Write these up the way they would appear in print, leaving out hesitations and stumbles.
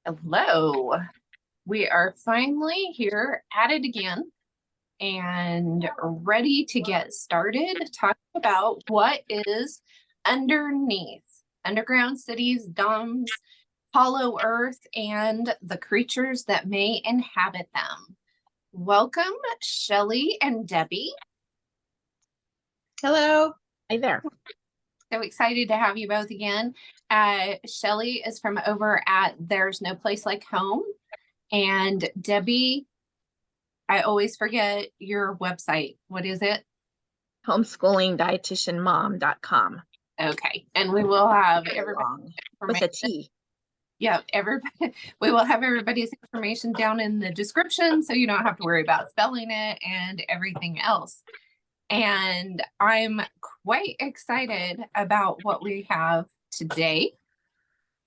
Hello. We are finally here at it again and ready to get started talking about what is underneath underground cities, domes, hollow earth, and the creatures that may inhabit them. Welcome, Shelly and Debbie. Hello. Hi there. So excited to have you both again. Shelly is from over at There's No Place Like Home. And Debbie, I always forget your website. What is it? Homeschooling dietitianmom.com. Okay. And we will have everybody with a T. Yeah, everybody. We will have everybody's information down in the description so you don't have to worry about spelling it and everything else. And I'm quite excited about what we have today.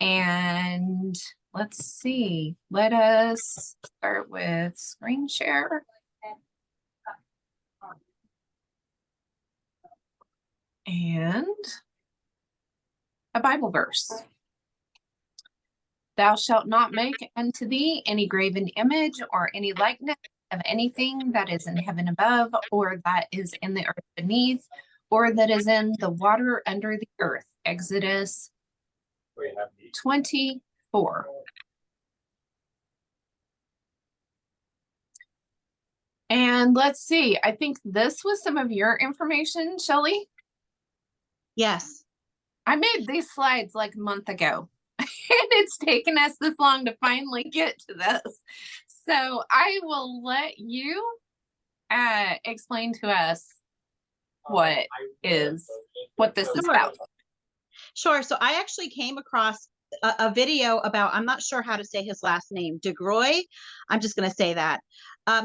And let's see. Let us start with screen share. And a Bible verse. Thou shalt not make unto thee any graven image or any likeness of anything that is in heaven above, or that is in the earth beneath, or that is in the water under the earth. Exodus 24. And let's see, I think this was some of your information, Shelly. Yes. I made these slides like a month ago. And it's taken us this long to finally get to this. So I will let you explain to us what this is about. Sure. So I actually came across a video about, I'm not sure how to say his last name, DeGroy. I'm just going to say that.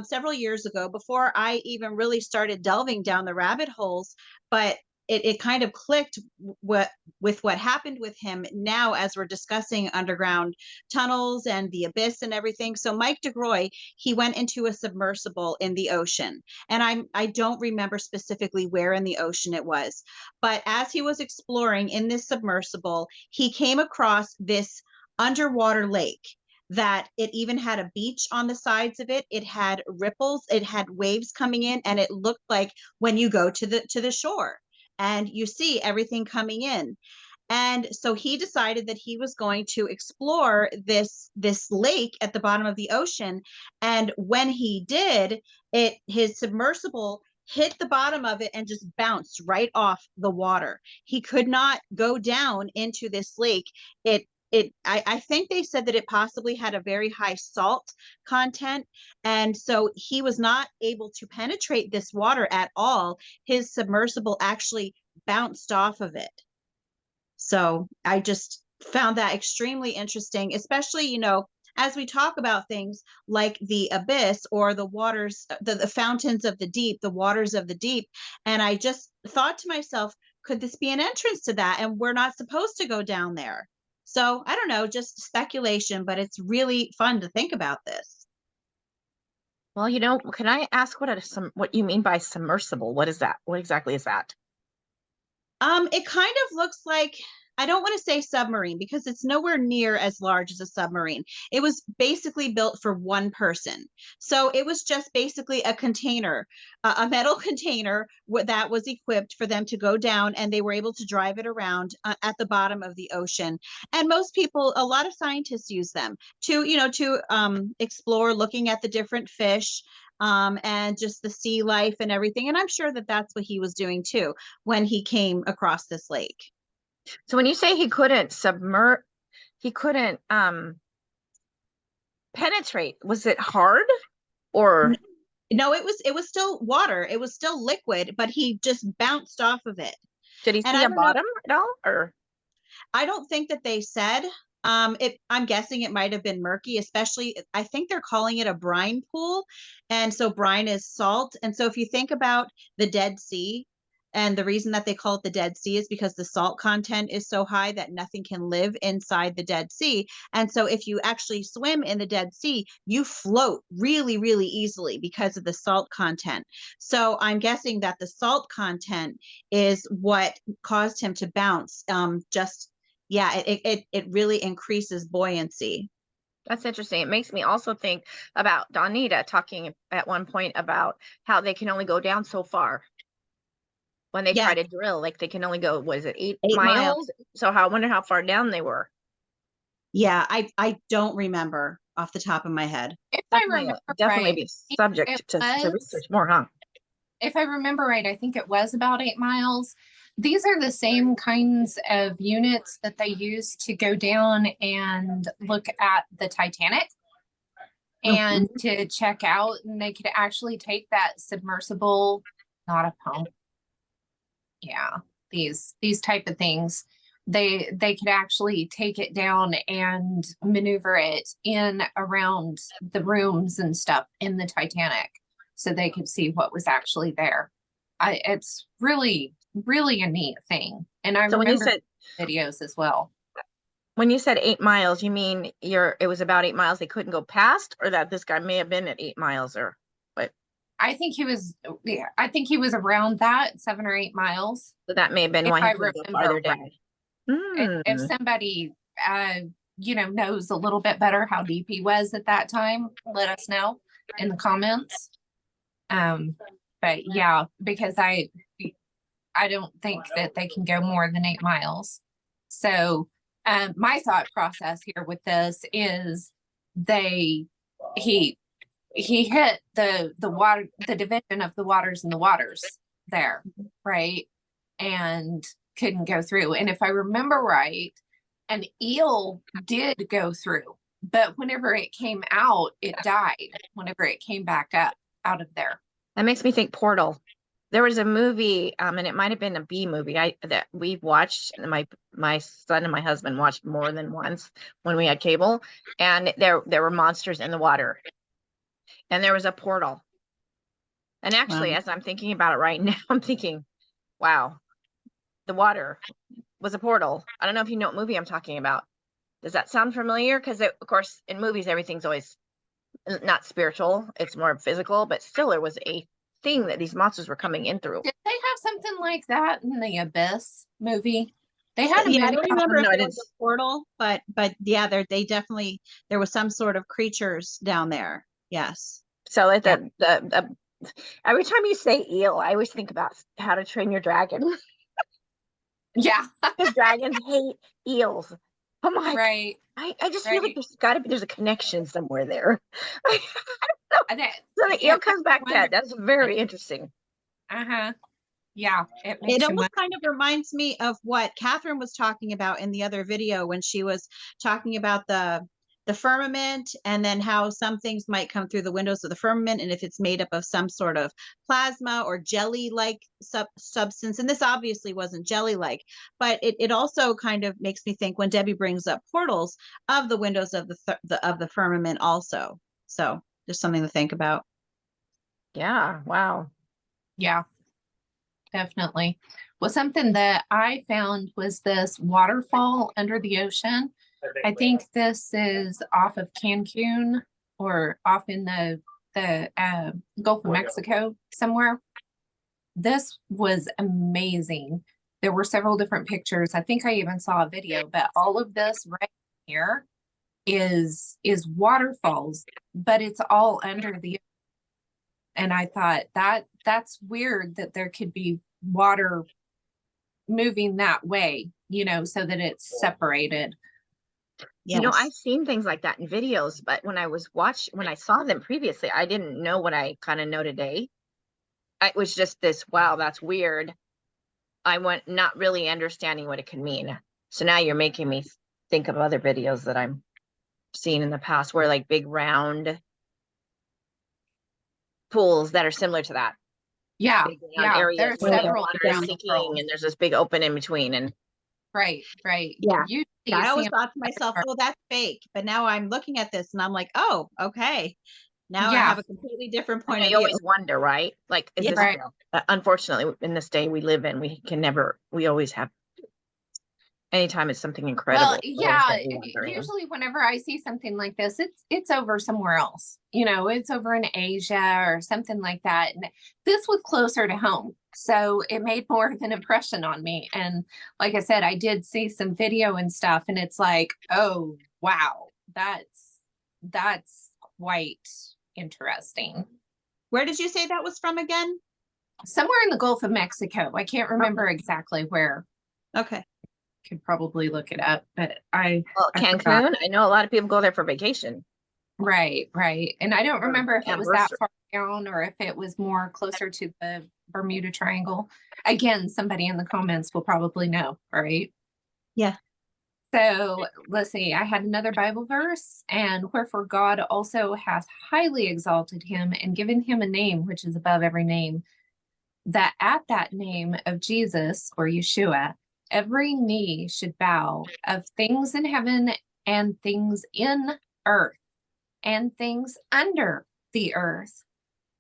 Several years ago, before I even really started delving down the rabbit holes, but it kind of clicked with what happened with him now as we're discussing underground tunnels and the abyss and everything. So Mike DeGroy, he went into a submersible in the ocean. And I don't remember specifically where in the ocean it was. But as he was exploring in this submersible, he came across this underwater lake that it even had a beach on the sides of it. It had ripples, it had waves coming in, and it looked like when you go to the shore and you see everything coming in. And so he decided that he was going to explore this lake at the bottom of the ocean. And when he did, his submersible hit the bottom of it and just bounced right off the water. He could not go down into this lake. I think they said that it possibly had a very high salt content. And so he was not able to penetrate this water at all. His submersible actually bounced off of it. So I just found that extremely interesting, especially, as we talk about things like the abyss or the waters, the fountains of the deep, the waters of the deep. And I just thought to myself, could this be an entrance to that? And we're not supposed to go down there. So I don't know, just speculation, but it's really fun to think about this. Well, can I ask what you mean by submersible? What is that? What exactly is that? It kind of looks like, I don't want to say submarine because it's nowhere near as large as a submarine. It was basically built for one person. So it was just basically a container, a metal container that was equipped for them to go down, and they were able to drive it around at the bottom of the ocean. And most people, a lot of scientists use them to explore, looking at the different fish, and just the sea life and everything. And I'm sure that that's what he was doing too when he came across this lake. So when you say he couldn't penetrate, was it hard or? No, it was still water. It was still liquid, but he just bounced off of it. Did he see a bottom at all, or? I don't think that they said. I'm guessing it might have been murky, especially I think they're calling it a brine pool. And so brine is salt. And so if you think about the Dead Sea, and the reason that they call it the Dead Sea is because the salt content is so high that nothing can live inside the Dead Sea. And so if you actually swim in the Dead Sea, you float really, really easily because of the salt content. So I'm guessing that the salt content is what caused him to bounce. It really increases buoyancy. That's interesting. It makes me also think about Dawnita talking at one point about how they can only go down so far when they try Yes, to drill. Like they can only go, what is it, 8 miles. miles? So I wonder how far down they were. Yeah, I don't remember off the top of my head. If I remember Definitely right, be it subject to was, research more, huh? if I remember right, I think it was about 8 miles. These are the same kinds of units that they use to go down and look at the Titanic and Mhm. to check out, and they could actually take that submersible, not a pump. Yeah, these type of things. They could actually take it down and maneuver it in around the rooms and stuff in the Titanic so they could see what was actually there. It's really, really a neat thing. And I So remember videos as well. when you said 8 miles, you mean it was about 8 miles they couldn't go past, or that this guy may have been at 8 miles, or what? I think he was, yeah, I think he was around that 7 or 8 miles, So that may have been if why he I couldn't go remember farther right. down. If Hmm. somebody knows a little bit better how deep he was at that time, let us know in the comments. But yeah, because I don't think that they can go more than 8 miles. So my thought process here with this is they he he hit the water, the division of the waters and the waters there, right? And couldn't go through. And if I remember right, an eel did go through, but whenever it came out, it died whenever it came back up out of there. That makes me think Portal. There was a movie, and it might have been a B movie that we've watched. And my son and my husband watched more than once when we had cable, and there were monsters in the water, and there was a portal. And actually, Wow. as I'm thinking about it right now, I'm thinking, wow, the water was a portal. I don't know if you know what movie I'm talking about. Does that sound familiar? Because of course, in movies, everything's always not spiritual; it's more physical. But still, there was a thing that these monsters were coming in through. Did they have something like that in the Abyss movie? They had a Yeah, I movie. don't remember if No, it it was is. a portal, but yeah, they definitely there was some sort of creatures down there. Yes. So at Yeah. the every time you say eel, I always think about How to Train Your Dragon, Yeah. because dragons hate eels. I'm like, Right. I just feel like Right. there's a connection somewhere there. And that So the eel it comes back dead. That's very interesting. uh-huh. Yeah, it It makes you almost wonder. kind of reminds me of what Catherine was talking about in the other video when she was talking about the firmament, and then how some things might come through the windows of the firmament, and if it's made up of some sort of plasma or jelly like substance. And this obviously wasn't jelly like, but it also kind of makes me think when Debbie brings up portals of the windows of the firmament also. So just something to think about. Yeah. Wow. Yeah, definitely. Well, something that I found was this waterfall under the ocean. I think this is off of Cancun or off in the Gulf of Mexico somewhere. This was amazing. There were several different pictures. I think I even saw a video, but all of this right here is waterfalls, but it's all under the. And I thought that's weird that there could be water moving that way, so that it's separated. Yes. I've seen things like that in videos, but when I saw them previously, I didn't know what I kind of know today. It was just this, wow, that's weird. I went not really understanding what it could mean. So now you're making me think of other videos that I'm seeing in the past where like big round pools that are similar to that. Yeah, Big round yeah. There areas are where the several water is examples. sinking and there's this big open in between. And Right, right. Yeah. Usually Yeah, you I see always 'em thought to myself, oh, that's fake. But now I'm looking at this and I'm like, oh, okay. Now I yeah, have a completely different point yeah, of you view. always wonder, right? Like, is Yeah. this right. real? Unfortunately, in this day we live in, we always have, anytime it's something Well, incredible, we always yeah, gotta be wondering. usually whenever I see something like this, it's over somewhere else. It's over in Asia or something like that. And this was closer to home. So it made more of an impression on me. And like I said, I did see some video and stuff, and it's like, oh wow, that's quite interesting. Where did you say that was from again? Somewhere in the Gulf of Mexico. I can't remember exactly where. Okay. Could probably look it up, but Well, I forgot. Cancun, I know a lot of people go there for vacation. Right. And I don't Or remember if it was that anniversary. far down or if it was more closer to the Bermuda Triangle. Again, somebody in the comments will probably know, right? Yeah. So let's see. I had another Bible verse, and wherefore God also hath highly exalted him and given him a name which is above every name, that at that name of Jesus or Yeshua, every knee should bow, of things in heaven and things in earth and things under the earth,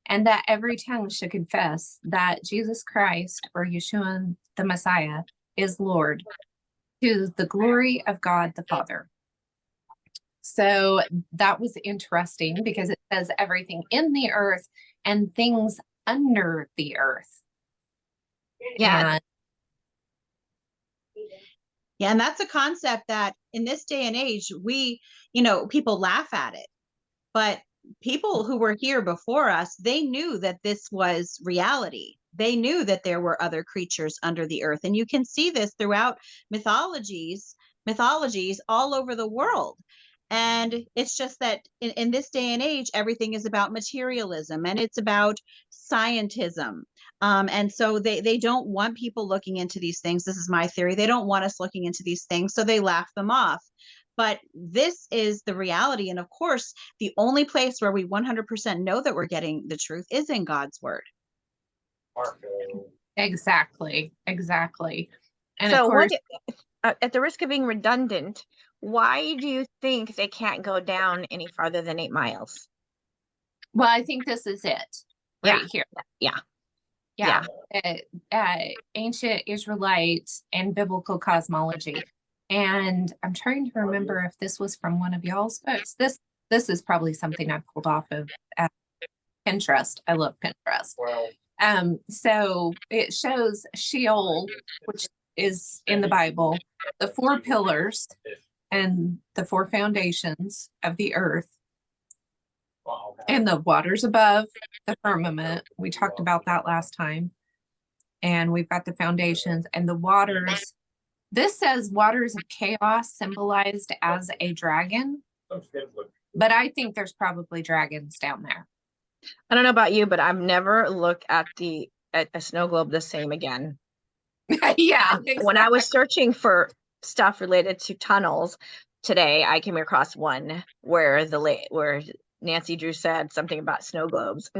and that every tongue should confess that Jesus Christ or Yeshua the Messiah is Lord, to the glory of God the Father. So that was interesting because it says everything in the earth and things under the earth. Yeah. Yeah, and that's a concept that in this day and age, people laugh at it. But people who were here before us, they knew that this was reality. They knew that there were other creatures under the earth. And you can see this throughout mythologies all over the world. And it's just that in this day and age, everything is about materialism and it's about scientism. And so they don't want people looking into these things. This is my theory. They don't want us looking into these things, so they laugh them off. But this is the reality. And of course, the only place where we 100% know that we're getting the truth is in God's word. Exactly. And So of course, at the risk of being redundant, why do you think they can't go down any farther than 8 miles? well, I think this is it right here. Yeah. Ancient Israelite and biblical cosmology. And I'm trying to remember if this was from one of y'all's books. This is probably something I pulled off of Pinterest. I love Pinterest. So it shows Sheol, which is in the Bible, the 4 pillars and the 4 foundations of the earth, and the waters above the firmament. We talked about that last time. And we've got the foundations and the waters. This says waters of chaos symbolized as a dragon, but I think there's probably dragons down there. I don't know about you, but I've never looked at a snow globe the same again. Yeah. When I was searching for stuff related to tunnels today, I came across one where where Nancy Drew said something about snow globes.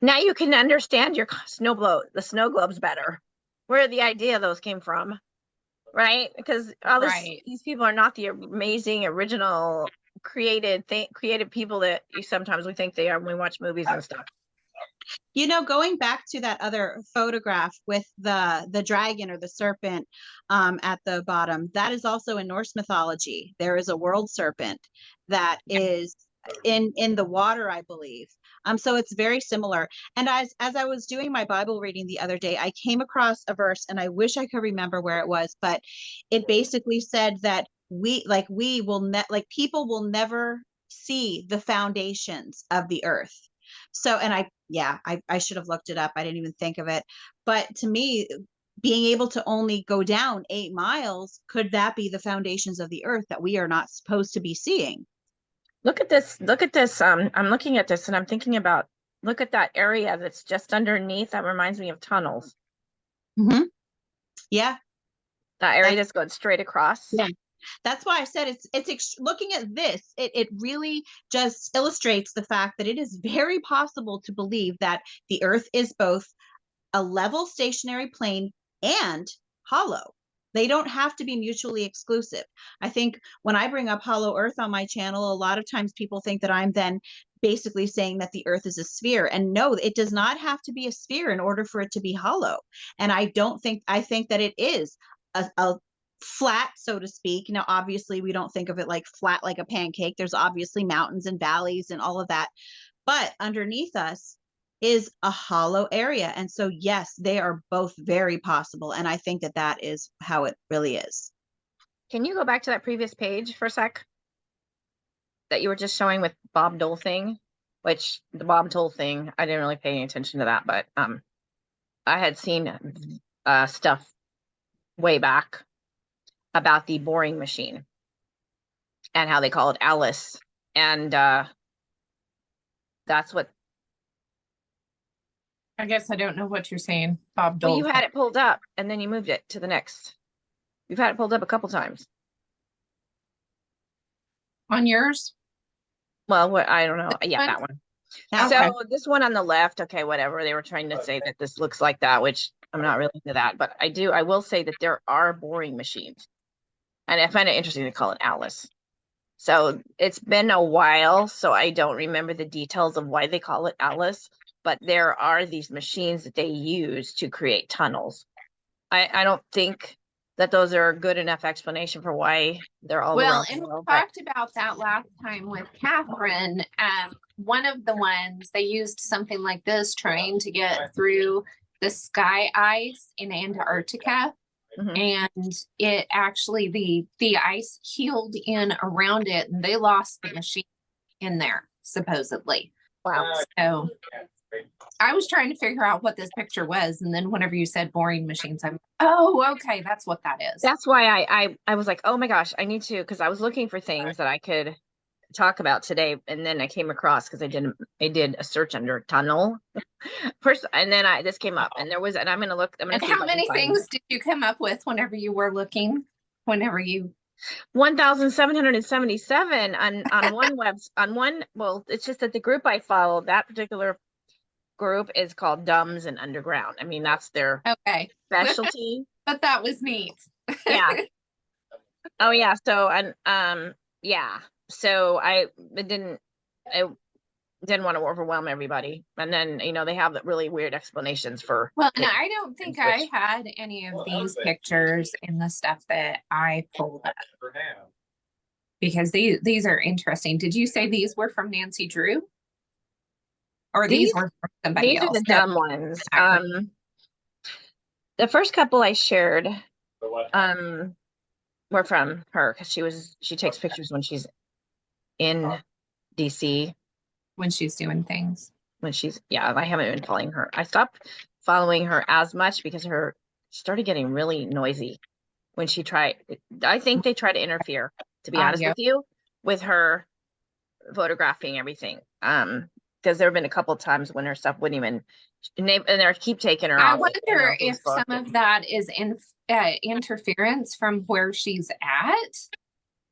Now you can understand the snow globes better, where the idea of those came from, right? Because these people are not the amazing original creative people that sometimes we think they are when we watch movies and stuff. Going back to that other photograph with the dragon or the serpent at the bottom, that is also in Norse mythology. There is a world serpent that is in the water, I believe. So it's very similar. And as I was doing my Bible reading the other day, I came across a verse, and I wish I could remember where it was, but it basically said that people will never see the foundations of the earth. So, and I should have looked it up. I didn't even think of it. But to me, being able to only go down 8 miles, could that be the foundations of the earth that we are not supposed to be seeing? Look at this. I'm looking at this and I'm thinking about, look at that area that's just underneath. That reminds me of tunnels. Mm-hmm. Yeah. That area that's going straight across. Yeah. That's why I said it's looking at this, it really just illustrates the fact that it is very possible to believe that the earth is both a level stationary plane and hollow. They don't have to be mutually exclusive. I think when I bring up hollow earth on my channel, a lot of times people think that I'm then basically saying that the earth is a sphere. And no, it does not have to be a sphere in order for it to be hollow. And I think that it is a flat, so to speak. Now, obviously, we don't think of it like flat like a pancake. There's obviously mountains and valleys and all of that. But underneath us is a hollow area. And so, yes, they are both very possible. And I think that is how it really is. Can you go back to that previous page for a sec? that you were just showing with Bob Dole thing, which the Bob Dole thing, I didn't really pay any attention to that, but I had seen stuff way back about the boring machine and how they call it Alice. And that's what. I guess I don't know what you're saying, Bob Well, Dole. you had it pulled up and then you moved it to the next. You've had it pulled up a couple times. On yours? Well, what I don't know. Yeah, one? that one. Okay. So this one on the left, okay, whatever. They were trying to say that this looks like that, which I'm not really into that, but I will say that there are boring machines. And I find it interesting to call it Alice. So it's been a while, so I don't remember the details of why they call it Alice, but there are these machines that they use to create tunnels. I don't think that those are a good enough explanation for why they're all Well, around the and we world, but talked about that last time with Catherine. One of the ones they used something like this trying to get through the sky ice in Antarctica. Mhm. And it actually, the ice healed in around it and they lost the machine in there, supposedly. Wow. So I was trying to figure out what this picture was. And then whenever you said boring machines, I'm, oh, okay, that's what that is. That's why I was like, oh my gosh, I need to, because I was looking for things that I could talk about today, and then I came across, because I did a search under tunnel first, and then this came up, and there was, and I'm gonna And see if how I can many find things did you come up with whenever you were looking? Whenever you 1,777 on one. Well, it's just that the group I follow, that particular group is called Dumbs and Underground. I mean, that's their okay, specialty. but that was neat. Yeah. Oh yeah. So yeah. So I didn't want to overwhelm everybody, and then they have really weird explanations for. Well, and I don't think I had any of these pictures in the stuff that I pulled up, because these are interesting. Did you say these were from Nancy Drew? Or these were from somebody These else? are the dumb ones. The first couple I shared were from her, because she takes pictures when she's in DC. When she's doing things. I haven't been following her. I stopped following her as much because she started getting really noisy when she tried. I think they try to interfere, to be honest with you, with her photographing everything. Because there have been a couple of times when her stuff wouldn't even, and they keep taking her off. I wonder if some of that is interference from where she's at.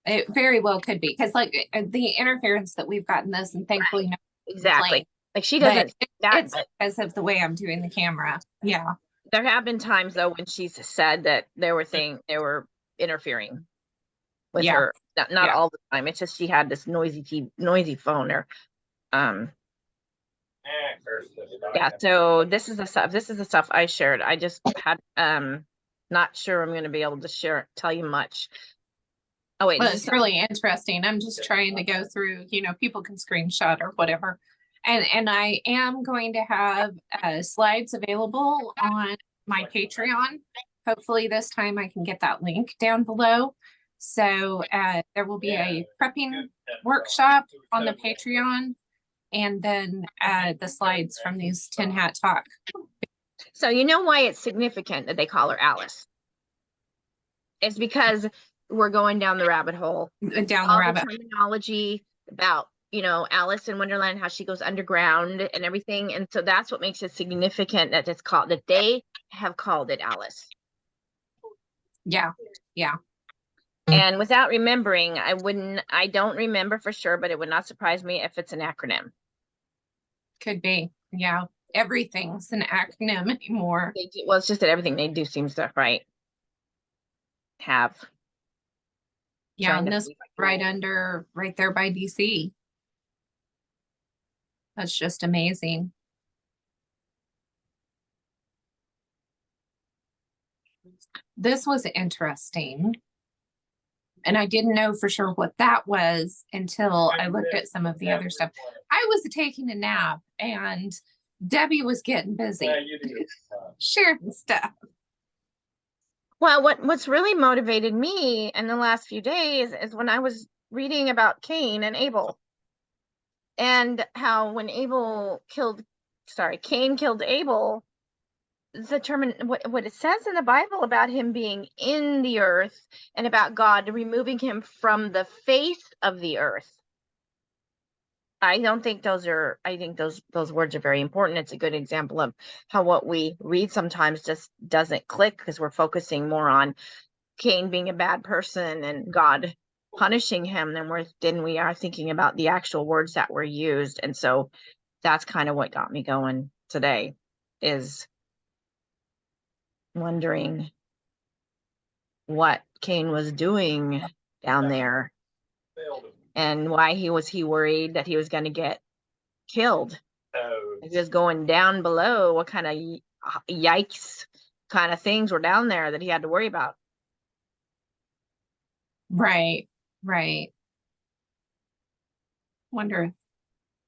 It very well could be, because like the interference that we've gotten this, and thankfully no exactly, like she doesn't. It's because of the way I'm doing the camera. Yeah, there have been times though when she's said that they were interfering with her. Not all the time. It's just she had this noisy phone or yeah. So this is the stuff I shared. I just had not sure I'm going to be able to tell you much. Oh wait, well, it's really interesting. I'm just trying to go through, people can screenshot or whatever. And I am going to have slides available on my Patreon. Hopefully this time I can get that link down below. So there will be a prepping workshop on the Patreon, and then the slides from these Tin Hat Talk. So you know why it's significant that they call her Alice? It's because we're going down the rabbit hole. Terminology about, Alice in Wonderland, how she goes underground and everything. And so that's what makes it significant that they have called it Alice. Yeah. Yeah. And without remembering, I don't remember for sure, but it would not surprise me if it's an acronym. Could be. Yeah. Everything's an acronym anymore. Well, it's just that everything they do seems to have. Yeah, and this right there by DC. That's just amazing. This was interesting. And I didn't know for sure what that was until I looked at some of the other stuff. I was taking a nap and Debbie was getting busy sharing stuff. Well, what's really motivated me in the last few days is when I was reading about Cain and Abel, and how when Cain killed Abel, what it says in the Bible about him being in the earth and about God removing him from the face of the earth. I think those words are very important. It's a good example of how what we read sometimes just doesn't click, because we're focusing more on Cain being a bad person and God punishing him than we are thinking about the actual words that were used. And so that's kind of what got me going today, is wondering what Cain was doing down there and why he worried that he was going to get killed. He was going down below. What kind of yikes kind of things were down there that he had to worry about? Right. Wonder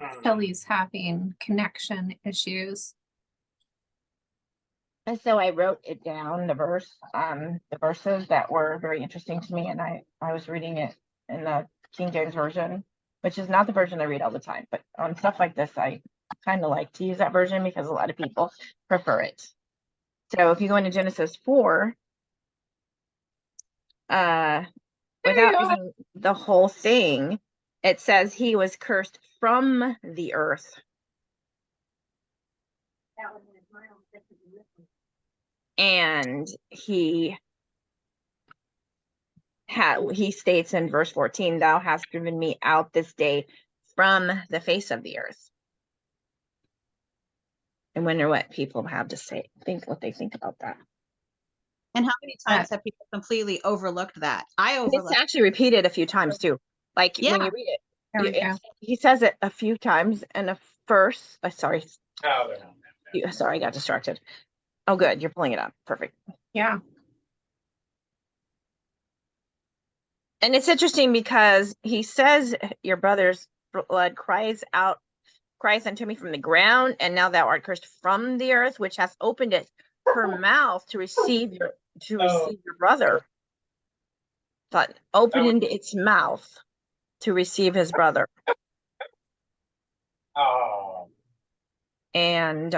if Shelly's having connection issues. And so I wrote it down, the verses that were very interesting to me, and I was reading it in the King James version, which is not the version I read all the time, but on stuff like this, I kind of like to use that version because a lot of people prefer it. So if you go into Genesis 4, without reading the whole thing, it says he was cursed from the earth. And he states in verse 14, thou hast driven me out this day from the face of the earth. I wonder what people have to say, what they think about that. And how many times have people completely overlooked that? It's actually repeated a few times too. Like when you read it, he says it a few times in a verse. Sorry, I got distracted. Oh, good. You're pulling it up. Perfect. Yeah. And it's interesting because he says, your brother's blood cries unto me from the ground, and now thou art cursed from the earth, which has opened her mouth to receive your brother. But opened its mouth to receive his brother. And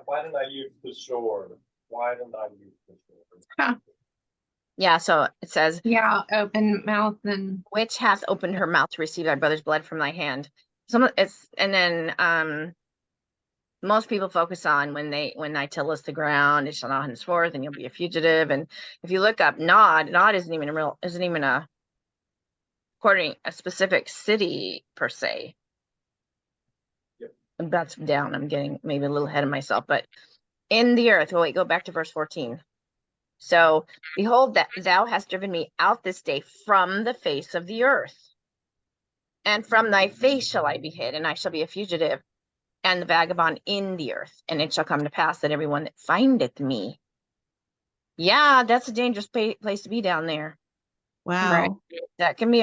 why did I use the sword? Huh. Yeah, so it says, open mouth, and which hath opened her mouth to receive thy brother's blood from thy hand. Most people focus on when thy tillest the ground, it shall not henceforth, and you'll be a fugitive. And if you look up Nod isn't even according a specific city per se. Yep. That's down. I'm getting maybe a little ahead of myself, but in the earth. Well, wait, go back to verse 14. So behold, that thou hast driven me out this day from the face of the earth, and from thy face shall I be hid, and I shall be a fugitive and the vagabond in the earth. And it shall come to pass that everyone that findeth me. Yeah, that's a dangerous place to be down there. Wow. Right. That can be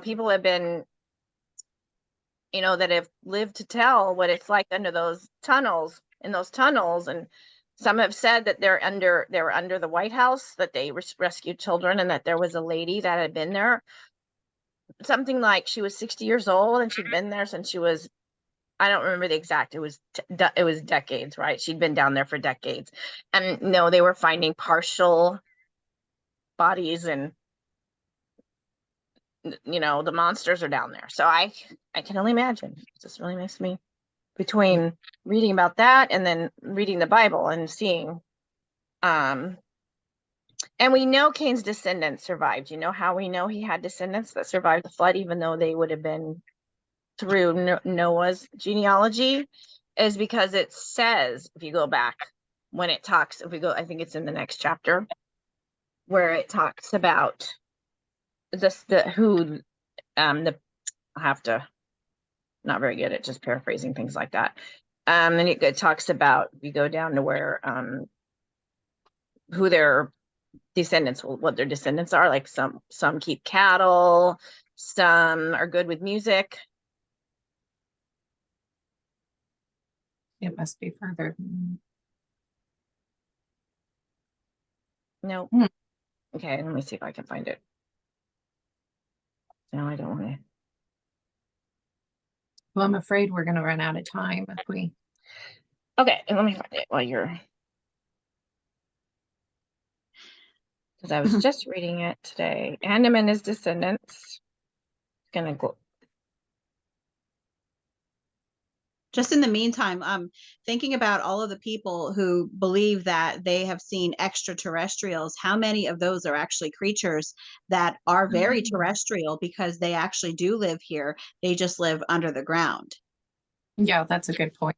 people have been, that have lived to tell what it's like under those tunnels, and some have said that they were under the White House, that they rescued children, and that there was a lady that had been there, something like she was 60 years old, and she'd been there since she was, I don't remember the exact, it was decades, right? She'd been down there for decades. And no, they were finding partial bodies, and the monsters are down there. So I can only imagine. It just really makes me, between reading about that and then reading the Bible and seeing, and we know Cain's descendants survived. You know how we know he had descendants that survived the flood, even though they would have been through Noah's genealogy, is because it says, if you go back, when it talks, I think it's in the next chapter, where it talks about I have to, not very good at just paraphrasing things like that. And it talks about, if you go down to where, who their descendants, what their descendants are, like some keep cattle, some are good with music. it must be further. No. Okay, let me see if I can find it. No, I don't want to. Well, I'm afraid we're going to run out of time if we. Okay, let me find it while you're. Because I was just reading it today. Hanyon and his descendants. Gonna go. Just in the meantime, thinking about all of the people who believe that they have seen extraterrestrials, how many of those are actually creatures that are very terrestrial because they actually do live here? They just live under the ground. Yeah, that's a good point.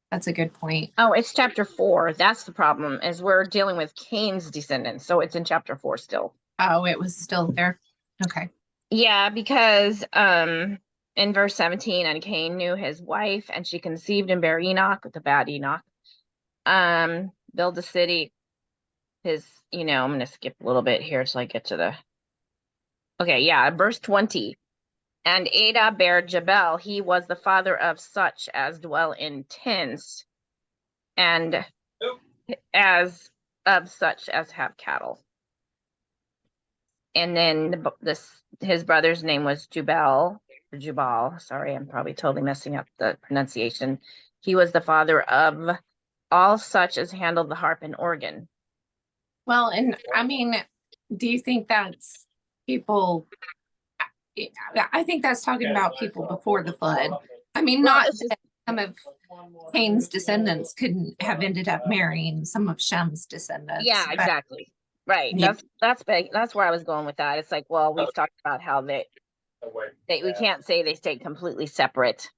That's a good point. Oh, it's chapter 4. That's the problem, is we're dealing with Cain's descendants. So it's in chapter 4 still. Oh, it was still there. Okay. Yeah, because in verse 17, and Cain knew his wife, and she conceived and bare Enoch, the bad Enoch. Build a city. I'm gonna skip a little bit here till I get to the. Okay, yeah, verse 20. And Ada bare Jabal, he was the father of such as dwell in tents, and as of such as have cattle. And then his brother's name was Jubal. Sorry, I'm probably totally messing up the pronunciation. He was the father of all such as handled the harp and organ. Well, and I mean, do you think that's people? I think that's talking about people before the flood. I mean, Well, not it's just- that some of Cain's descendants couldn't have ended up marrying some of Shem's descendants. Yeah, but- exactly. Right. Yeah. That's big. That's where I was going with that. It's like, well, we've talked about how we can't say they stayed completely separate.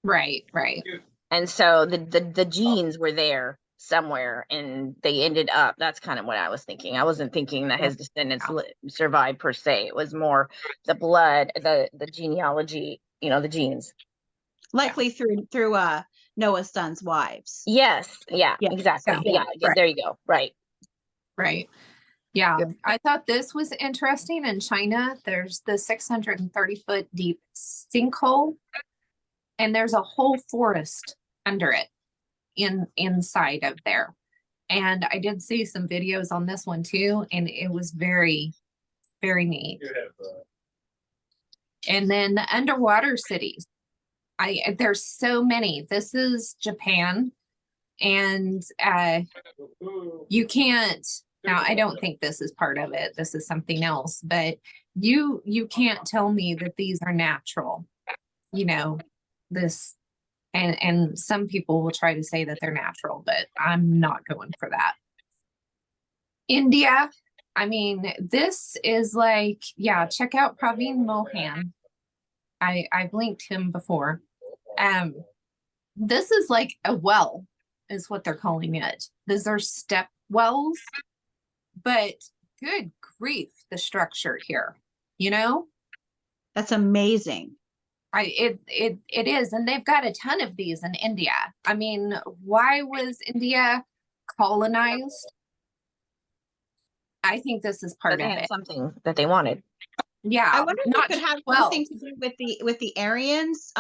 Right, right. And so the genes were there somewhere and they ended up, that's kind of what I was thinking. I wasn't thinking that his descendants survived per se. It was more the blood, the genealogy, the genes. Likely through Noah's son's wives. Yes. Yeah, Yeah. exactly. Yeah. Yeah. Right. There you go. Right. Right. Yeah. Yep. I thought this was interesting. In China, there's the 630-foot deep sinkhole, and there's a whole forest under it inside of there. And I did see some videos on this one too, and it was very, very neat. And then the underwater cities. There's so many. This is Japan, and you can't. Now, I don't think this is part of it. This is something else, but you can't tell me that these are natural. This, and some people will try to say that they're natural, but I'm not going for that. India, I mean, this is like, yeah, check out Praveen Mohan. I've linked him before. This is like a well, is what they're calling it. These are Stepwells. But good grief, the structure here, That's amazing. It is, and they've got a ton of these in India. I mean, why was India colonized? I think this is part But of they had it. something that they wanted. Yeah, I wonder if not it could have well. something to do with the Aryans,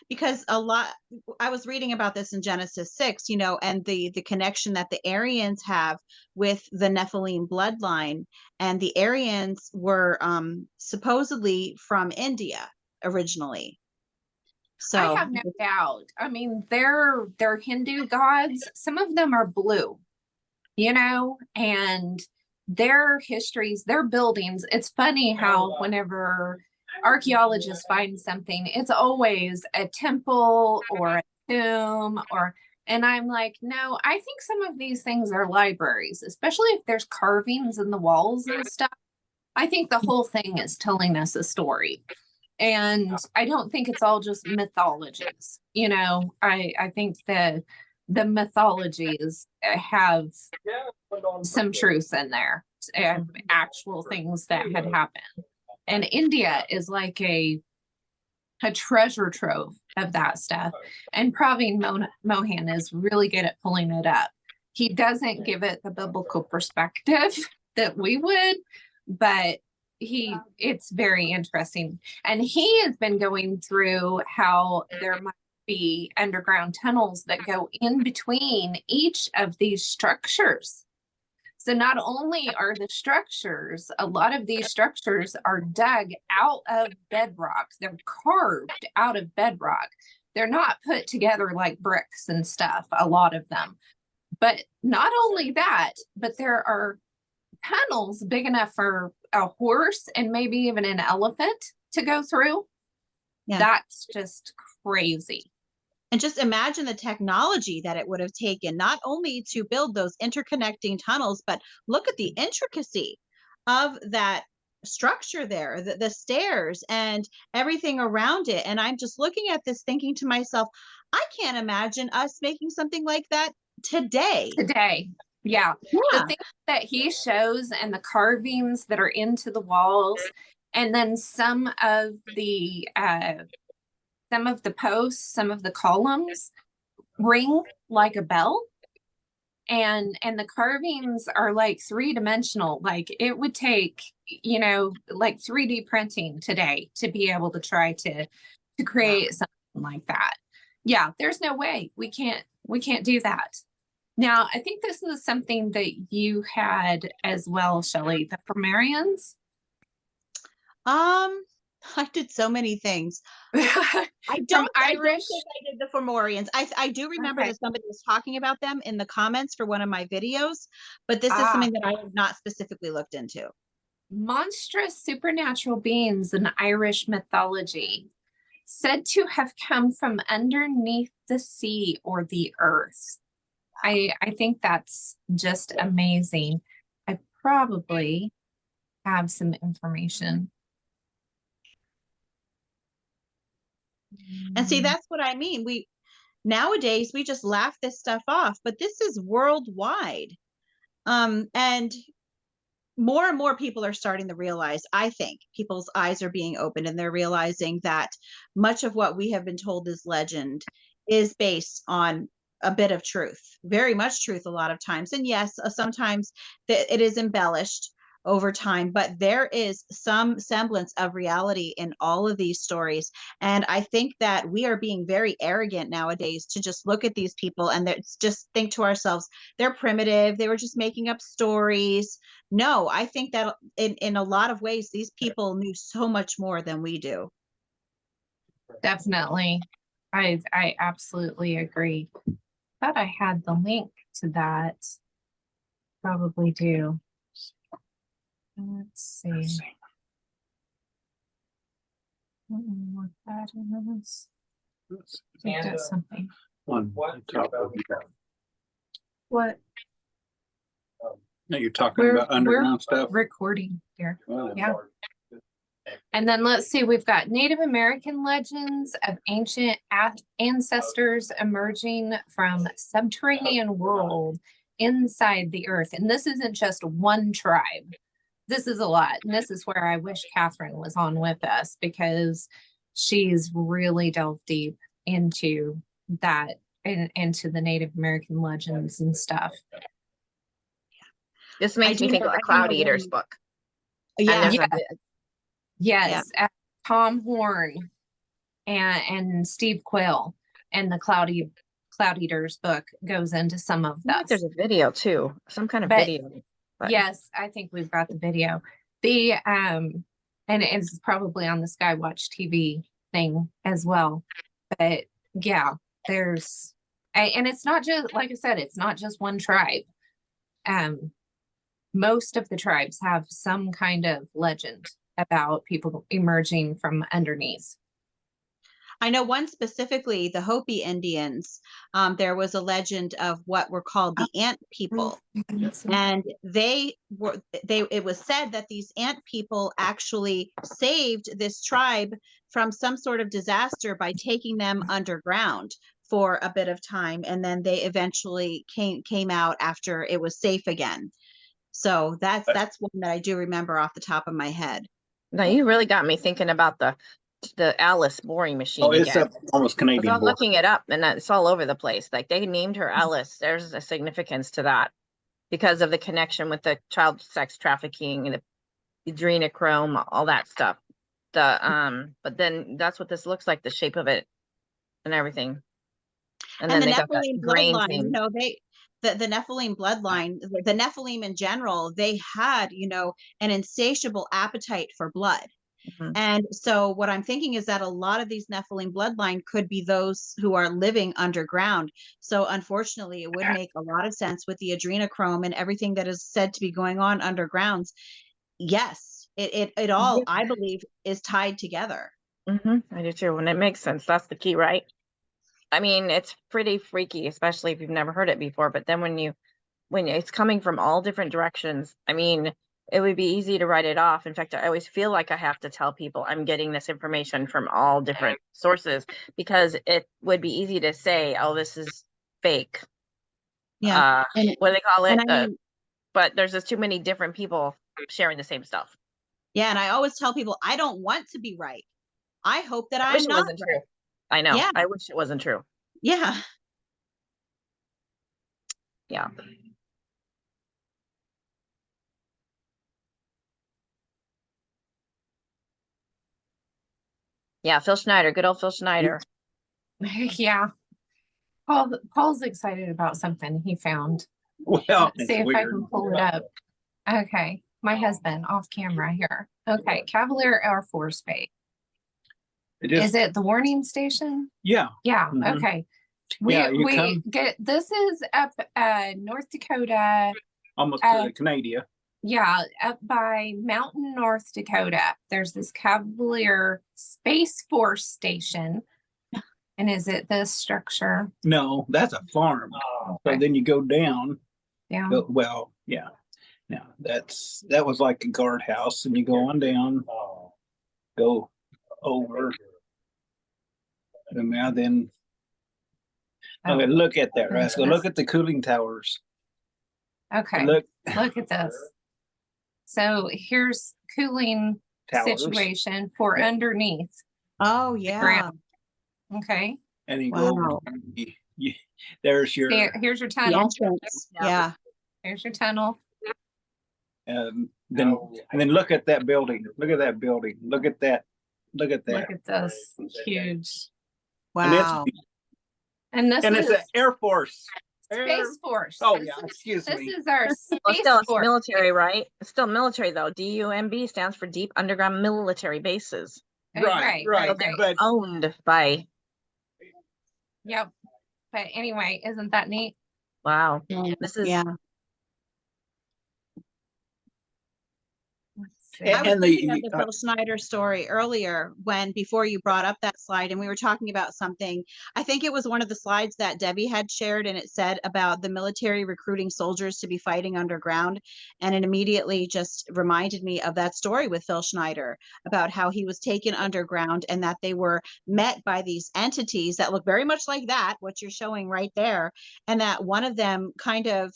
because I was reading about this in Genesis 6, and the connection that the Aryans have with the Nephilim bloodline, and the Aryans were supposedly from India originally. So I have no doubt. I mean, they're Hindu gods. Some of them are blue, and their histories, their buildings. It's funny how whenever archaeologists find something, it's always a temple or a tomb and I'm like, no, I think some of these things are libraries, especially if there's carvings in the walls and stuff. I think the whole thing is telling us a story. And I don't think it's all just mythologies. I think the mythologies have some truth in there, actual things that had happened. And India is like a treasure trove of that stuff. And Praveen Mohan is really good at pulling it up. He doesn't give it the biblical perspective that we would, but it's very interesting. And he has been going through how there might be underground tunnels that go in between each of these structures. So not only are the structures, a lot of these structures are dug out of bedrock. They're carved out of bedrock. They're not put together like bricks and stuff, a lot of them. But not only that, but there are tunnels big enough for a horse and maybe even an elephant to go through. Yeah. That's just crazy. And just imagine the technology that it would have taken, not only to build those interconnecting tunnels, but look at the intricacy of that structure there, the stairs and everything around it. And I'm just looking at this thinking to myself, I can't imagine us making something like that today. Yeah. The Yeah. things that he shows and the carvings that are into the walls, and then some of the posts, some of the columns ring like a bell. And the carvings are like 3-dimensional. Like it would take, you know, like 3D printing today to be able to try to create something like that. Yeah, there's no way we can't do that. Now, I think this is something that you had as well, Shelly, the Pomerians. I did so many things. I I don't think I did the Fomorians. I do remember Okay. that somebody was talking about them in the comments for one of my videos, but this is something that I have not specifically looked into. Monstrous supernatural beings in Irish mythology, said to have come from underneath the sea or the earth. I think that's just amazing. I probably have some information. And see, that's what I mean. Nowadays we just laugh this stuff off, but this is worldwide. And more people are starting to realize, I think people's eyes are being opened and they're realizing that much of what we have been told is legend is based on a bit of truth, very much truth a lot of times. And yes, sometimes it is embellished over time, but there is some semblance of reality in all of these stories. And I think that we are being very arrogant nowadays to just look at these people and just think to ourselves, they're primitive, they were just making up stories. No, I think that in a lot of ways, these people knew so much more than we do. Definitely. I absolutely agree. Thought I had the link to that. Probably do. Let's see. I don't know what that is. Think that's something. On top of What? No, you're talking about underground stuff. Recording here. Well, Yeah. And then let's see, we've got Native American legends of ancient ancestors emerging from subterranean world inside the earth. And this isn't just one tribe. This is a lot. And this is where I wish Catherine was on with us, because she's really delved deep into that and into the Native American legends and stuff. This makes me think of the Cloud Eaters book. Yeah. Yes. Tom Horn and Steve Quill and the Cloud Eaters book goes into some of I think that. there's a video too, some kind of video. But Yes, I think we've got the video. The and it's probably on the Skywatch TV thing as well. But yeah, there's and it's not just, like I said, it's not just one tribe. Most of the tribes have some kind of legend about people emerging from underneath. I know one specifically, the Hopi Indians. There was a legend of what were called the ant people. And it was said that these ant people actually saved this tribe from some sort of disaster by taking them underground for a bit of time. And then they eventually came out after it was safe again. So that's one that I do remember off the top of my head. now you really got me thinking about the Alice boring machine. Oh, it's again. almost I Canadian. was looking it up, and it's all over the place. Like they named her Alice. There's a significance to that because of the connection with the child sex trafficking and the adrenochrome, all that stuff. But then that's what this looks like, the shape of it and everything. And then the they got that Nephilim grain bloodline, thing. you know, the Nephilim bloodline, the Nephilim in general, they had, an insatiable appetite for blood. Mhm. And so what I'm thinking is that a lot of these Nephilim bloodline could be those who are living underground. So unfortunately, it would make a lot of sense with the adrenochrome and everything that is said to be going on undergrounds. Yes, it all, Yeah. I believe, is tied together. I do too, and it makes sense. That's the key, right? I mean, it's pretty freaky, especially if you've never heard it before. But then when it's coming from all different directions, I mean, it would be easy to write it off. In fact, I always feel like I have to tell people I'm getting this information from all different sources, because it would be easy to say, oh, this is fake. Yeah. What do they call it? And I mean, But there's just too many different people sharing the same stuff. yeah. And I always tell people, I don't want to be right. I hope that I I'm wish it not wasn't right. true. I know. Yeah. I wish it wasn't true. Yeah. Yeah. Yeah, Phil Schneider, good old Phil Schneider. Yeah. Paul's excited about something he found. Well, Let's see if I can pull it up. Okay. My husband off camera here. Okay. Cavalier Air Force Base. Is it the warning station? Yeah. Yeah. Mhm. Okay. Yeah, you We come- get, this is up North Dakota. Almost to Canada. Yeah, up by Mountain, North Dakota. There's this Cavalier Space Force Station. And is it this structure? No, that's a farm. Oh, So okay. then you go down. Yeah. Well, yeah. Now that was like a guardhouse, and you go on down, oh. go over, and now then Oh, okay, look at that, Rascal. Look at the cooling towers. okay. Look, Look at this. So here's cooling towers. situation for underneath. Oh, yeah. Ground. Okay. And you Wow. go, there's your, Here's your The tunnel. entrance. Yeah. Here's your tunnel. then No. and then look at that building. Look at that building. Look at that. Look at that. Look at this. Huge. Wow. And this And is it's an Air Force. Space Force. Oh This yeah, is- excuse This me. is our Well, Space still, it's Force. military, right? It's still military, though. DUMB stands for Deep Underground Military Bases, Right. But owned by. Yep. But anyway, isn't that neat? Wow, Yeah. this is. Yeah. Let's see. I was And thinking of the Phil Schneider story earlier before you brought up that slide, and we were talking about something. I think it was one of the slides that Debbie had shared, and it said about the military recruiting soldiers to be fighting underground. And it immediately just reminded me of that story with Phil Schneider about how he was taken underground and that they were met by these entities that look very much like that, what you're showing right there. And that one of them kind of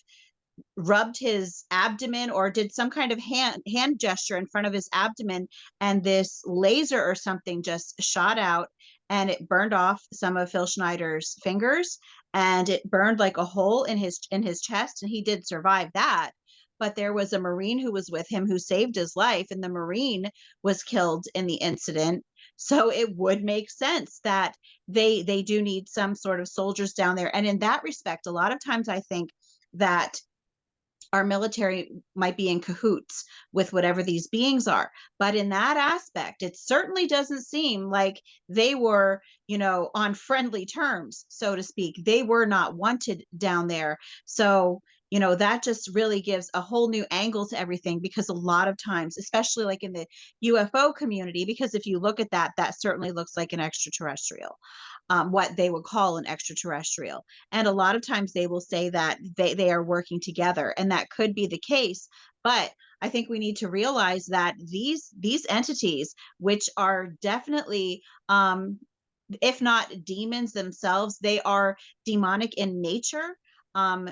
rubbed his abdomen or did some kind of hand gesture in front of his abdomen, and this laser or something just shot out and it burned off some of Phil Schneider's fingers, and it burned like a hole in his chest, and he did survive that. But there was a Marine who was with him who saved his life, and the Marine was killed in the incident. So it would make sense that they do need some sort of soldiers down there. And in that respect, a lot of times I think that our military might be in cahoots with whatever these beings are. But in that aspect, it certainly doesn't seem like they were, on friendly terms, so to speak. They were not wanted down there. So, that just really gives a whole new angle to everything, because a lot of times, especially like in the UFO community, because if you look at that, that certainly looks like an extraterrestrial. What they would call an extraterrestrial. And a lot of times they will say that they are working together, and that could be the case. But I think we need to realize that these entities, which are definitely, if not demons themselves, they are demonic in nature,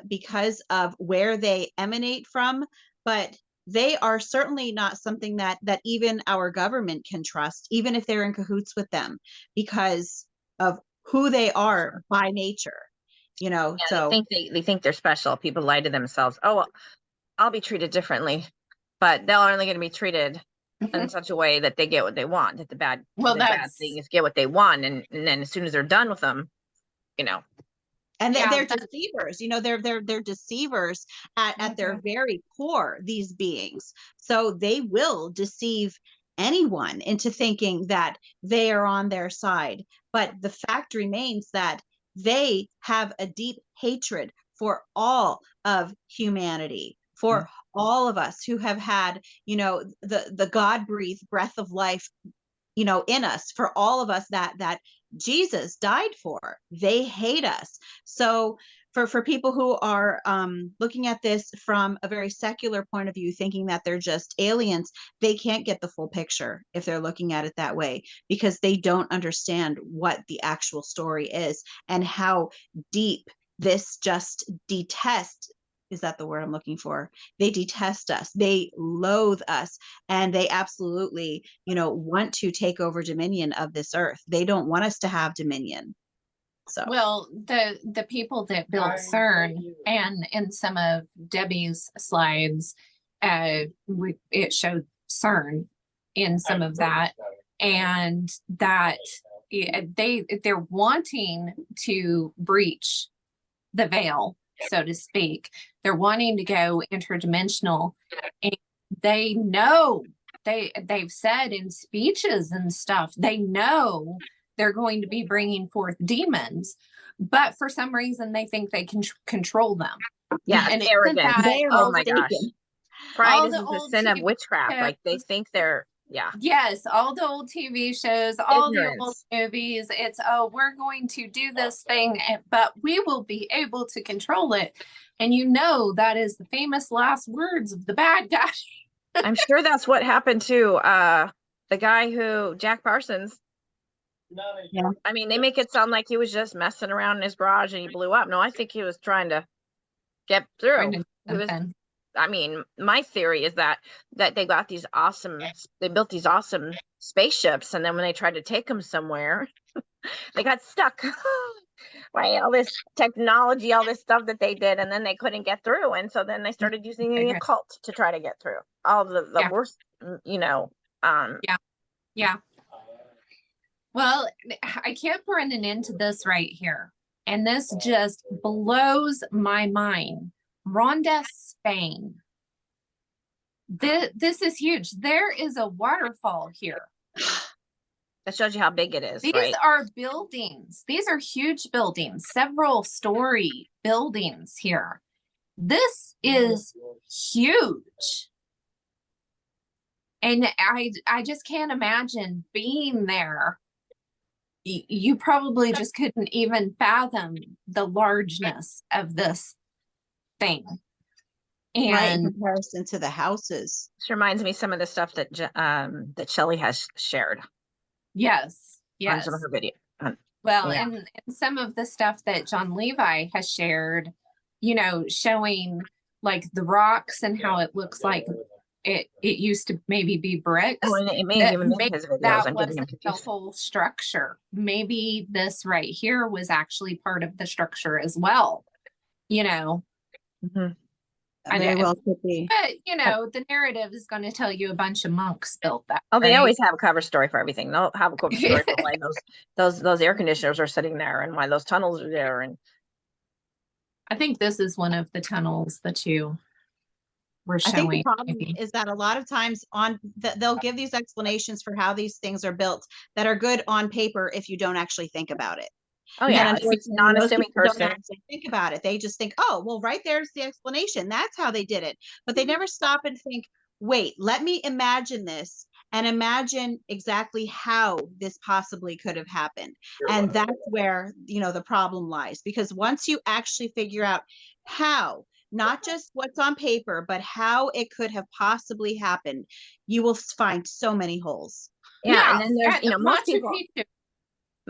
because of where they emanate from. But they are certainly not something that even our government can trust, even if they're in cahoots with them, because of who they are by nature, Yeah, so they think they're special. People lie to themselves. Oh, I'll be treated differently, but they're only going to be treated in such a way that they get what they want. That the bad things get what they want, and then as soon as they're done with them, And Yeah, they're that's- deceivers, they're deceivers at their Mhm. very core, these beings. So they will deceive anyone into thinking that they are on their side. But the fact remains that they have a deep hatred for all of humanity, for all of us who have had, the God-breathed breath of life, in us, for all of us that Jesus died for. They hate us. So for people who are looking at this from a very secular point of view, thinking that they're just aliens, they can't get the full picture if they're looking at it that way, because they don't understand what the actual story is and how deep this just detest, is that the word I'm looking for? They detest us. They loathe us. And they absolutely, want to take over dominion of this earth. They don't want us to have dominion. So, Well, the people that built CERN, and in some of Debbie's slides, it showed CERN in some of that, and that they're wanting to breach the veil, so to speak. They're wanting to go interdimensional, and they know, they've said in speeches and stuff, they know they're going to be bringing forth demons, but for some reason they think they can control them. Yeah, And it's arrogant. they are Oh my gosh. mistaken. Pride all is the the old sin of TV witchcraft. Like they shows. think they're, yeah. Yes, all the old TV shows, all the old Ignorance. movies, it's, oh, we're going to do this thing, but we will be able to control it. And that is the famous last words of the bad guy. I'm sure that's what happened to the guy Jack Parsons. Yeah. I mean, they make it sound like he was just messing around in his garage and he blew up. No, I think he was trying to get through. I mean, my theory is that they got they built these awesome spaceships, and then when they tried to take them somewhere, they got stuck. Right, all this technology, all this stuff that they did, and then they couldn't get through, and so then they started using the occult to try to get through. All the worst, Yeah. Well, I kept running into this right here, and this just blows my mind. Ronda, Spain. This is huge. There is a waterfall here. That shows you how big it is. These right? are buildings. These are huge buildings, several story buildings here. This is huge. And I just can't imagine being there. You probably just couldn't even fathom the largeness of this thing. And right, in comparison to the houses. This reminds me some of the stuff that Shelly has shared. yes. On some of her video. Well, yeah. and some of the stuff that John Levi has shared, showing like the rocks and how it looks like it used to maybe be bricks. Oh, and it may even maybe his videos. that I'm getting wasn't him the confused. whole structure. Maybe this right here was actually part of the structure as well. Mm-hmm. Very well could be. But the narrative is going to tell you a bunch of monks built that. Oh, they right? always have a cover story for everything. They'll have a cover story for why those air conditioners are sitting there and why those tunnels are there. And I think this is one of the tunnels that you were showing. I think the problem is that a lot of times they'll give these explanations for how these things are built that are good on paper if you don't actually think about it. Oh yeah, it's non-assuming person. Don't actually think about it. They just think, oh, well, right there's the explanation. That's how they did it. But they never stop and think, wait, let me imagine this and imagine exactly how this possibly could have happened. And that's where, the problem lies. Because once you actually figure out how, not just what's on paper, but how it could have possibly happened, you will find so many holes. Yeah, and then there's,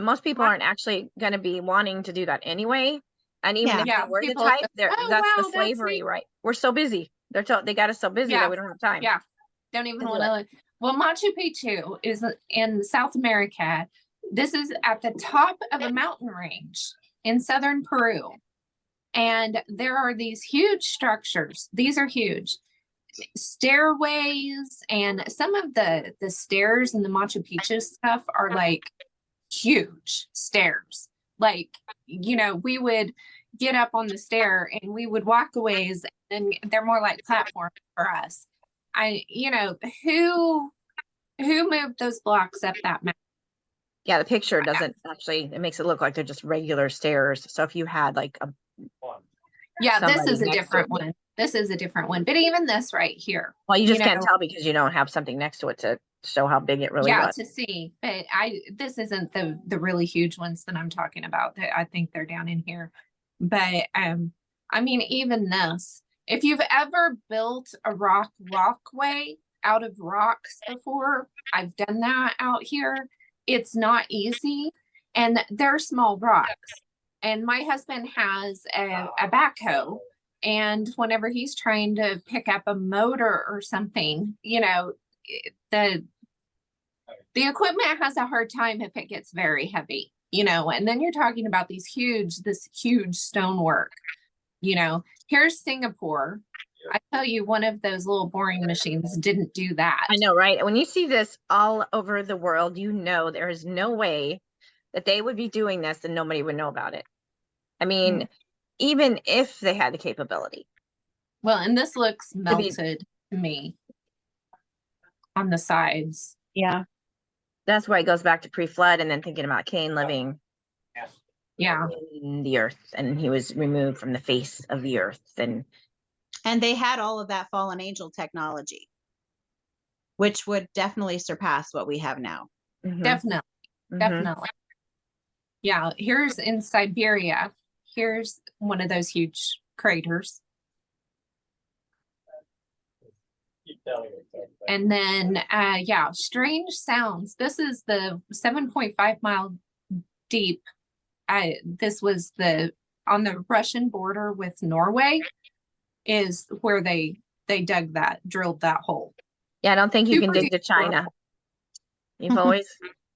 most people What? aren't actually going to be wanting to do that anyway. And even if they were the people type, go, that's the slavery, right? We're so busy. They got us so busy that we don't have time. Yeah, don't even want to. Well, Machu Picchu is in South America. This is at the top of a mountain range in southern Peru. And there are these huge structures. These are huge. Stairways, and some of the stairs in the Machu Picchu stuff are like huge stairs. Like, we would, get up on the stair and we would walk a ways, and they're more like platforms for us. Who moved those blocks up that mountain? Yeah, the picture doesn't actually, it makes it look like they're just regular stairs. So if you had like a, Yeah, this somebody is a next to different it. one. This is a different one. But even this right here, well, you just can't tell because you don't have something next to it to show how big it really yeah, was. to see. But this isn't the really huge ones that I'm talking about. I think they're down in here. But I mean, even this, if you've ever built a rock walkway out of rocks before, I've done that out here. It's not easy, and they're small rocks. And my husband has a backhoe, and whenever he's trying to pick up a motor or something, the equipment has a hard time if it gets very heavy, and then you're talking about this huge stonework. Here's Singapore. I tell you, one of those little boring machines didn't do that. I know, right? When you see this all over the world, there is no way that they would be doing this and nobody would know about it. I mean, even if they had the capability. Well, and this looks melted to me on the sides. Yeah. That's why it goes back to pre-flood and then thinking about Cain living in the earth, and he was removed from the face of the earth. And they had all of that fallen angel technology, which would definitely surpass what we have now. Definitely. Yeah, here's in Siberia. Here's one of those huge craters. And then, strange sounds. This is the 7.5 mile deep. This was on the Russian border with Norway is where they drilled that hole. Yeah, I don't think you can dig to China. You've always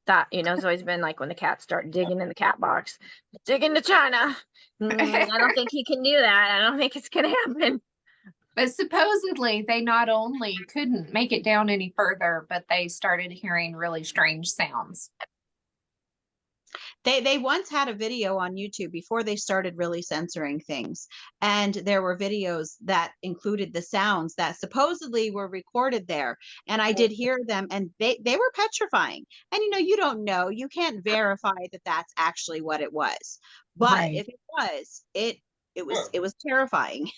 thought, it's always been like when the cats start digging in the cat box, dig into China. I don't think he can do that. I don't think it's going to happen. But supposedly they not only couldn't make it down any further, but they started hearing really strange sounds. They once had a video on YouTube before they started really censoring things. And there were videos that included the sounds that supposedly were recorded there. And I did hear them, and they were petrifying. And, you don't know, you can't verify that that's actually what it was. But if it was, it was terrifying.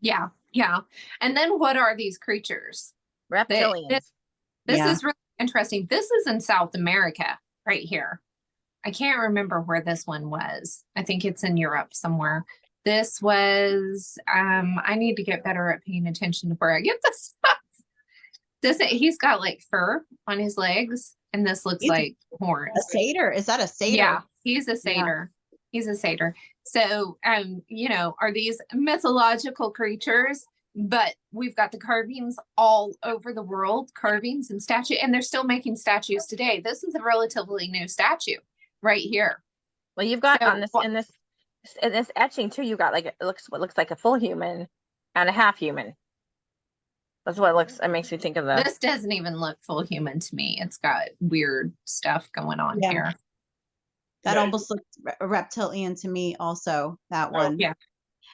Yeah. Yeah. And then what are these creatures? Reptilians. This is really interesting. This is in South America right here. I can't remember where this one was. I think it's in Europe somewhere. This was, I need to get better at paying attention to where I get this stuff. He's got like fur on his legs, and this looks like horns. A satyr? Is that a satyr? Yeah, he's a satyr. Yeah. He's a satyr. So, are these mythological creatures? But we've got the carvings all over the world, carvings and statue, and they're still making statues today. This is a relatively new statue right here. Well, you've got in this etching too, you got like what looks like a full human and a half human. That's what it looks. It makes me think of this doesn't even look full human to me. It's got weird stuff going on here. That almost looks reptilian to me also, that one. Yeah.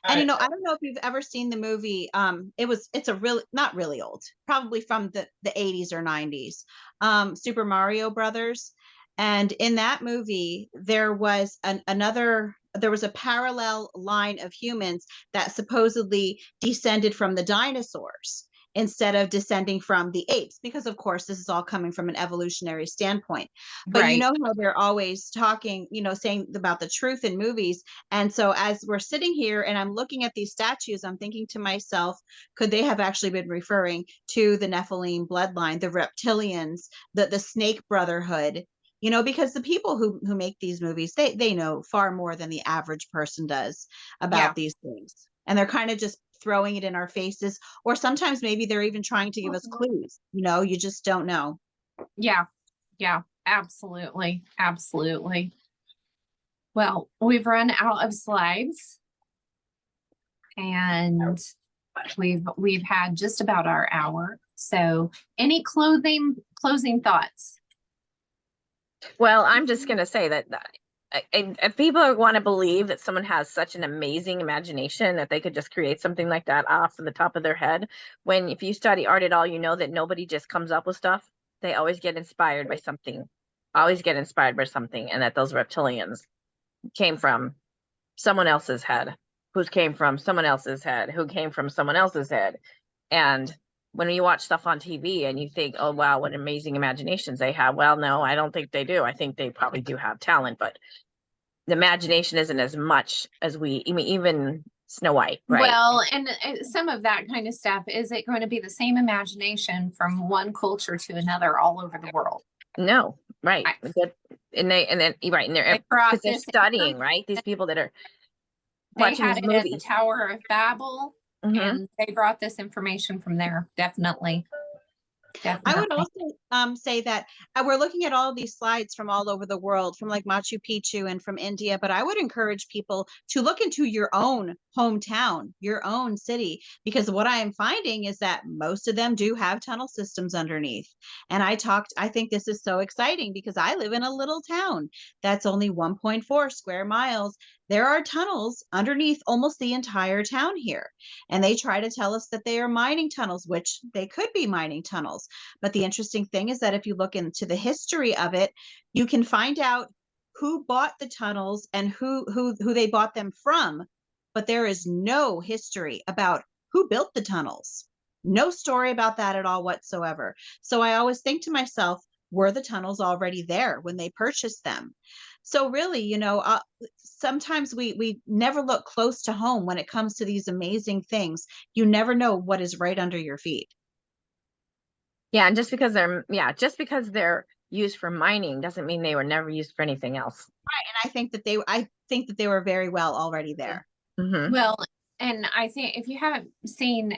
And I don't know if you've ever seen the movie. It's a really, not really old, probably from the 80s or 90s. Super Mario Brothers. And in that movie, there was a parallel line of humans that supposedly descended from the dinosaurs instead of descending from the apes, because of course this is all coming from an evolutionary standpoint. But how they're always talking, saying about the truth in movies. And so as we're sitting here and I'm looking at these statues, I'm thinking to myself, could they have actually been referring to the Nephilim bloodline, the reptilians, the snake brotherhood? Because the people who make these movies, they know far more than the average person does about these things. And they're kind of just throwing it in our faces, or sometimes maybe they're even trying to give us clues. You just don't know. Yeah, absolutely. Well, we've run out of slides, and we've had just about our hour. So any closing thoughts? Well, I'm just going to say that if people want to believe that someone has such an amazing imagination that they could just create something like that off the top of their head, when if you study art at all, you know that nobody just comes up with stuff. They always get inspired by something, and that those reptilians came from someone else's head, who came from someone else's head, who came from someone else's head. And when you watch stuff on TV and you think, oh, wow, what amazing imaginations they have. Well, no, I don't think they do. I think they probably do have talent, but the imagination isn't as much as I mean, even Snow White, right? Well, and some of that kind of stuff, is it going to be the same imagination from one culture to another all over the world? No, right. And then right, and they're because they're studying, right? These people that are they watching had these it movies. at the Tower of Babel, and they brought this information from there. Definitely. I would also say that we're looking at all these slides from all over the world, from like Machu Picchu and from India, but I would encourage people to look into your own hometown, your own city, because what I am finding is that most of them do have tunnel systems underneath. And I think this is so exciting because I live in a little town that's only 1.4 square miles. There are tunnels underneath almost the entire town here. And they try to tell us that they are mining tunnels, which they could be mining tunnels. But the interesting thing is that if you look into the history of it, you can find out who bought the tunnels and who they bought them from. But there is no history about who built the tunnels. No story about that at all whatsoever. So I always think to myself, were the tunnels already there when they purchased them? So really, sometimes we never look close to home when it comes to these amazing things. You never know what is right under your feet. Yeah, and just because they're used for mining doesn't mean they were never used for anything else. Right, and I think that they were very well already there. Mm-hmm. Well, and I think if you haven't seen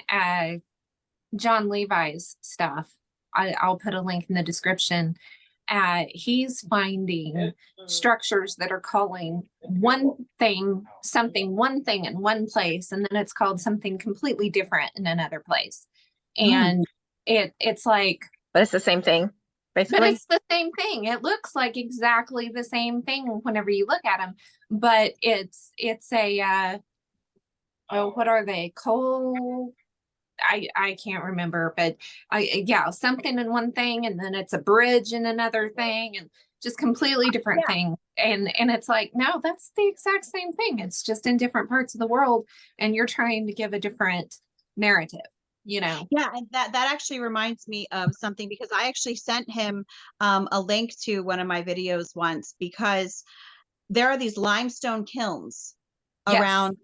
John Levi's stuff, I'll put a link in the description. He's finding structures that are calling one thing in one place, and then it's called something completely different in another place. And it's like, but it's the same thing, basically. But it's the same thing. It looks like exactly the same thing whenever you look at them, but it's a what are they? I can't remember, but something in one thing, and then it's a bridge in another thing, and just completely different thing. And it's like, no, that's the exact same thing. It's just in different parts of the world, and you're trying to give a different narrative, Yeah, and that actually reminds me of something, because I actually sent him a link to one of my videos once, because there are these limestone kilns around.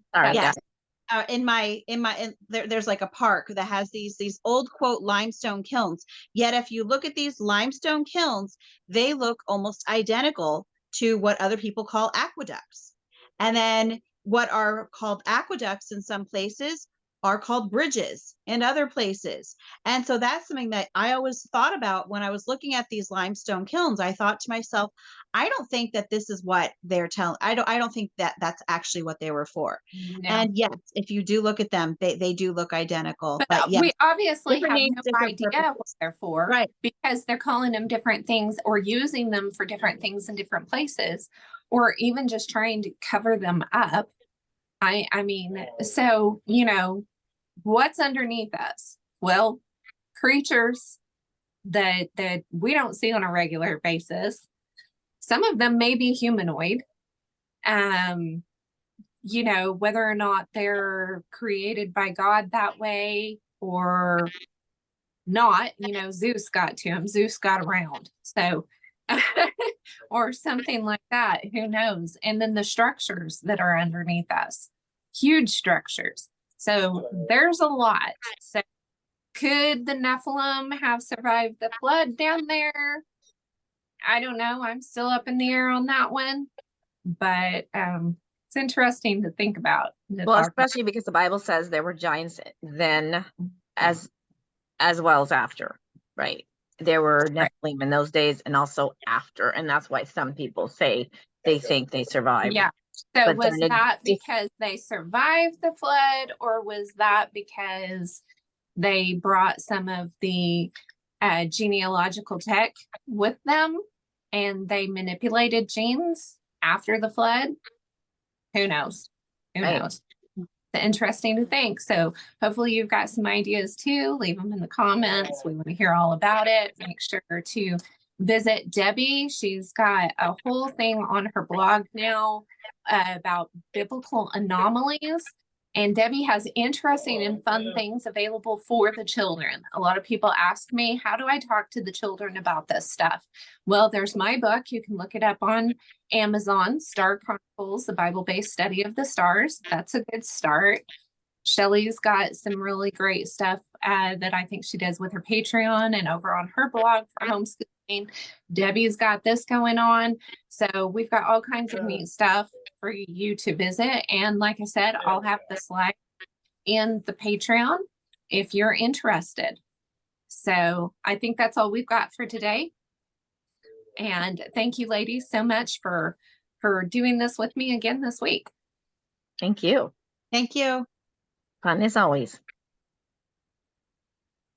There's like a park that has these old quote limestone kilns. Yet if you look at these limestone kilns, they look almost identical to what other people call aqueducts. And then what are called aqueducts in some places are called bridges in other places. And so that's something that I always thought about when I was looking at these limestone kilns. I thought to myself, I don't think that this is what they're telling. I don't think that that's actually what they were for. No. And yes, if you do look at them, they do look identical. But yes, we obviously have no idea purposes. what they're for, right? Because they're calling them different things or using them for different things in different places, or even just trying to cover them up. I mean, so, what's underneath us? Well, creatures that we don't see on a regular basis. Some of them may be humanoid. Whether or not they're created by God that way or not, Zeus got to him. Zeus got around. So, or something like that. Who knows? And then the structures that are underneath us, huge structures. So there's a lot. So could the Nephilim have survived the flood down there? I don't know. I'm still up in the air on that one. But it's interesting to think about. Well, especially because the Bible says there were giants then as well as after, right? There were Nephilim in those days and also after. And that's why some people say they think they survived. Yeah. So was that because they survived the flood, or was that because they brought some of the genealogical tech with them and they manipulated genes? after the flood? Who knows? Who Right. knows? It's interesting to think. So hopefully you've got some ideas too. Leave them in the comments. We want to hear all about it. Make sure to visit Debbie. She's got a whole thing on her blog now about biblical anomalies. And Debbie has interesting and fun things available for the children. A lot of people ask me, how do I talk to the children about this stuff? Well, there's my book. You can look it up on Amazon, Star Chronicles, the Bible-based study of the stars. That's a good start. Shelly's got some really great stuff that I think she does with her Patreon and over on her blog for homeschooling. Debbie's got this going on. So we've got all kinds of neat stuff for you to visit. And like I said, I'll have the slide in the Patreon if you're interested. So I think that's all we've got for today. And thank you, ladies, so much for doing this with me again this week. Thank you. Thank you. Fun as always.